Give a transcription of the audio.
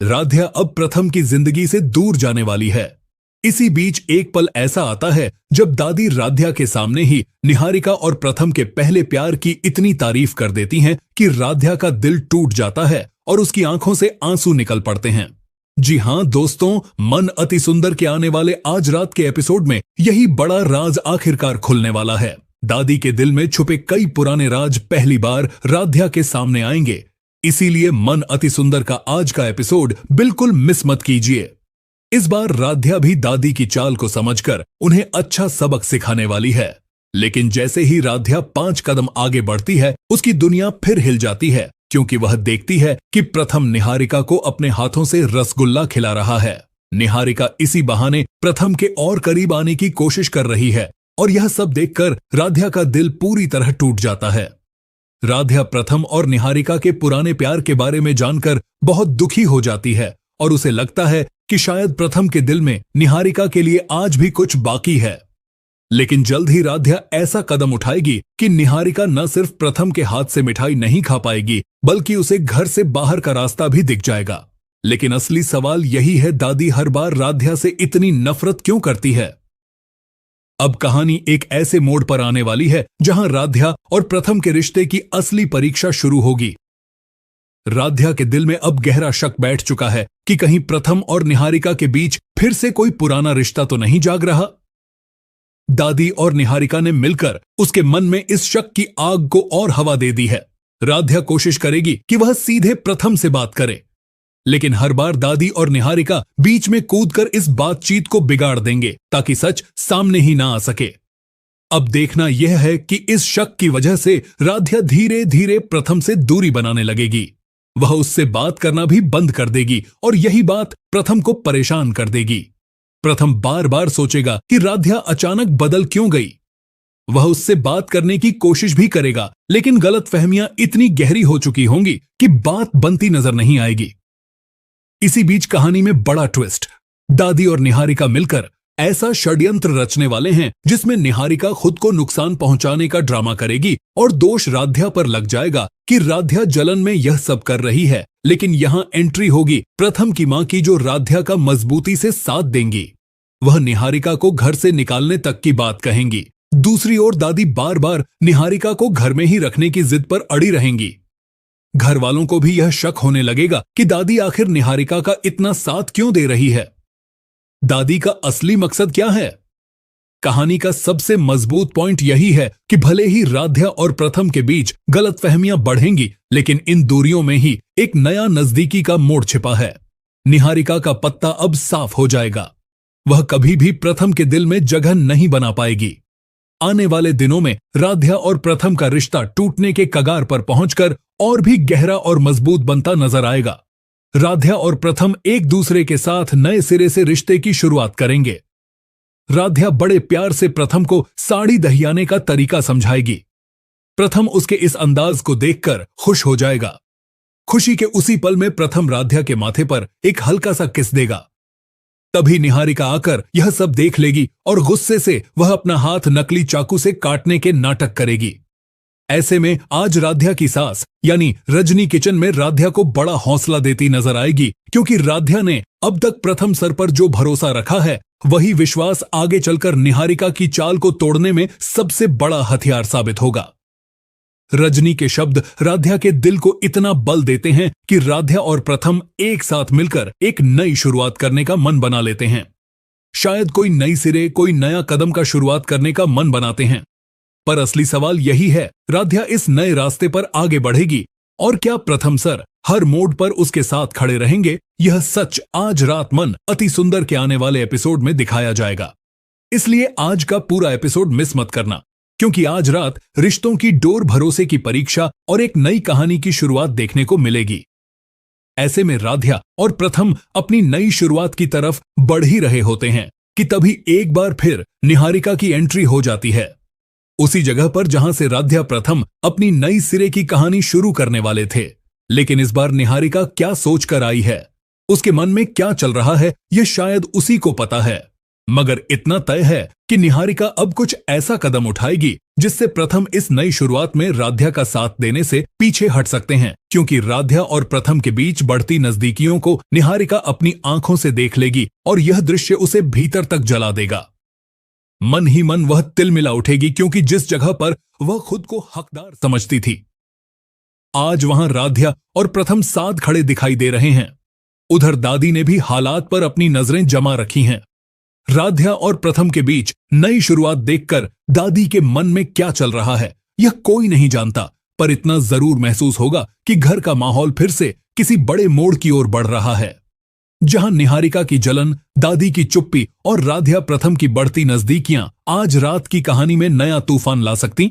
राध्या अब प्रथम की जिंदगी से दूर जाने वाली है। इसी बीच एक पल ऐसा आता है जब दादी राध्या के सामने ही निहारिका और प्रथम के पहले प्यार की इतनी तारीफ कर देती हैं कि राध्या का दिल टूट जाता है और उसकी आंखों से आंसू निकल पड़ते हैं। जी हां दोस्तों, मन अति सुंदर के आने वाले आज रात के एपिसोड में यही बड़ा राज आखिरकार खुलने वाला है। दादी के दिल में छुपे कई पुराने राज पहली बार राध्या के सामने आएंगे। इसीलिए मन अति सुंदर का आज का एपिसोड बिल्कुल मिस मत कीजिए। इस बार राध्या भी दादी की चाल को समझकर उन्हें अच्छा सबक सिखाने वाली है। लेकिन जैसे ही राध्या 5 कदम आगे बढ़ती है, उसकी दुनिया फिर हिल जाती है, क्योंकि वह देखती है कि प्रथम निहारिका को अपने हाथों से रसगुल्ला खिला रहा है। निहारिका इसी बहाने प्रथम के और करीब आने की कोशिश कर रही है और यह सब देखकर राध्या का दिल पूरी तरह टूट जाता है। राध्या प्रथम और निहारिका के पुराने प्यार के बारे में जानकर बहुत दुखी हो जाती है और उसे लगता है कि शायद प्रथम के दिल में निहारिका के लिए आज भी कुछ बाकी है। लेकिन जल्द ही राध्या ऐसा कदम उठाएगी कि निहारिका न सिर्फ प्रथम के हाथ से मिठाई नहीं खा पाएगी, बल्कि उसे घर से बाहर का रास्ता भी दिख जाएगा। लेकिन असली सवाल यही है, दादी हर बार राध्या से इतनी नफरत क्यों करती है? अब कहानी एक ऐसे मोड़ पर आने वाली है जहां राध्या और प्रथम के रिश्ते की असली परीक्षा शुरू होगी। राध्या के दिल में अब गहरा शक बैठ चुका है कि कहीं प्रथम और निहारिका के बीच फिर से कोई पुराना रिश्ता तो नहीं जाग रहा। दादी और निहारिका ने मिलकर उसके मन में इस शक की आग को और हवा दे दी है। राध्या कोशिश करेगी कि वह सीधे प्रथम से बात करे, लेकिन हर बार दादी और निहारिका बीच में कूदकर इस बातचीत को बिगाड़ देंगे ताकि सच सामने ही ना आ सके। अब देखना यह है कि इस शक की वजह से राध्या धीरे धीरे प्रथम से दूरी बनाने लगेगी। वह उससे बात करना भी बंद कर देगी और यही बात प्रथम को परेशान कर देगी। प्रथम बार बार सोचेगा कि राध्या अचानक बदल क्यों गई। वह उससे बात करने की कोशिश भी करेगा, लेकिन गलतफहमियां इतनी गहरी हो चुकी होंगी कि बात बनती नजर नहीं आएगी। इसी बीच कहानी में बड़ा ट्विस्ट। दादी और निहारिका मिलकर ऐसा षड्यंत्र रचने वाले हैं जिसमें निहारिका खुद को नुकसान पहुंचाने का ड्रामा करेगी और दोष राध्या पर लग जाएगा कि राध्या जलन में यह सब कर रही है। लेकिन यहां एंट्री होगी प्रथम की मां की, जो राध्या का मजबूती से साथ देंगी। वह निहारिका को घर से निकालने तक की बात कहेंगी। दूसरी ओर दादी बार बार निहारिका को घर में ही रखने की जिद पर अड़ी रहेंगी। घर वालों को भी यह शक होने लगेगा कि दादी आखिर निहारिका का इतना साथ क्यों दे रही है। दादी का असली मकसद क्या है? कहानी का सबसे मजबूत पॉइंट यही है कि भले ही राध्या और प्रथम के बीच गलतफहमियां बढ़ेंगी, लेकिन इन दूरियों में ही एक नया नजदीकी का मोड़ छिपा है। निहारिका का पत्ता अब साफ हो जाएगा। वह कभी भी प्रथम के दिल में जगह नहीं बना पाएगी। आने वाले दिनों में राध्या और प्रथम का रिश्ता टूटने के कगार पर पहुंचकर और भी गहरा और मजबूत बनता नजर आएगा। राध्या और प्रथम एक दूसरे के साथ नए सिरे से रिश्ते की शुरुआत करेंगे। राध्या बड़े प्यार से प्रथम को साड़ी दहियाने का तरीका समझाएगी। प्रथम उसके इस अंदाज को देखकर खुश हो जाएगा। खुशी के उसी पल में प्रथम राध्या के माथे पर एक हल्का सा किस देगा। तभी निहारिका आकर यह सब देख लेगी और गुस्से से वह अपना हाथ नकली चाकू से काटने के नाटक करेगी। ऐसे में आज राध्या की सास यानी रजनी किचन में राध्या को बड़ा हौसला देती नजर आएगी, क्योंकि राध्या ने अब तक प्रथम सर पर जो भरोसा रखा है, वही विश्वास आगे चलकर निहारिका की चाल को तोड़ने में सबसे बड़ा हथियार साबित होगा। रजनी के शब्द राध्या के दिल को इतना बल देते हैं कि राध्या और प्रथम एक साथ मिलकर एक नई शुरुआत करने का मन बना लेते हैं। शायद कोई नई सिरे, कोई नया कदम का शुरुआत करने का मन बनाते हैं। पर असली सवाल यही है, राध्या इस नए रास्ते पर आगे बढ़ेगी और क्या प्रथम सर हर मोड़ पर उसके साथ खड़े रहेंगे? यह सच आज रात मन अति सुंदर के आने वाले एपिसोड में दिखाया जाएगा। इसलिए आज का पूरा एपिसोड मिस मत करना, क्योंकि आज रात रिश्तों की डोर भरोसे की परीक्षा और एक नई कहानी की शुरुआत देखने को मिलेगी। ऐसे में राध्या और प्रथम अपनी नई शुरुआत की तरफ बढ़ ही रहे होते हैं कि तभी एक बार फिर निहारिका की एंट्री हो जाती है, उसी जगह पर जहां से राध्या प्रथम अपनी नई सिरे की कहानी शुरू करने वाले थे। लेकिन इस बार निहारिका क्या सोच कर आई है, उसके मन में क्या चल रहा है, यह शायद उसी को पता है। मगर इतना तय है कि निहारिका अब कुछ ऐसा कदम उठाएगी जिससे प्रथम इस नई शुरुआत में राध्या का साथ देने से पीछे हट सकते हैं, क्योंकि राध्या और प्रथम के बीच बढ़ती नजदीकियों को निहारिका अपनी आंखों से देख लेगी और यह दृश्य उसे भीतर तक जला देगा। मन ही मन वह तिलमिला उठेगी, क्योंकि जिस जगह पर वह खुद को हकदार समझती थी, आज वहां राध्या और प्रथम साथ खड़े दिखाई दे रहे हैं। उधर दादी ने भी हालात पर अपनी नजरें जमा रखी हैं। राध्या और प्रथम के बीच नई शुरुआत देखकर दादी के मन में क्या चल रहा है यह कोई नहीं जानता, पर इतना जरूर महसूस होगा कि घर का माहौल फिर से किसी बड़े मोड़ की ओर बढ़ रहा है, जहां निहारिका की जलन, दादी की चुप्पी और राध्या प्रथम की बढ़ती नजदीकियां आज रात की कहानी में नया तूफान ला सकती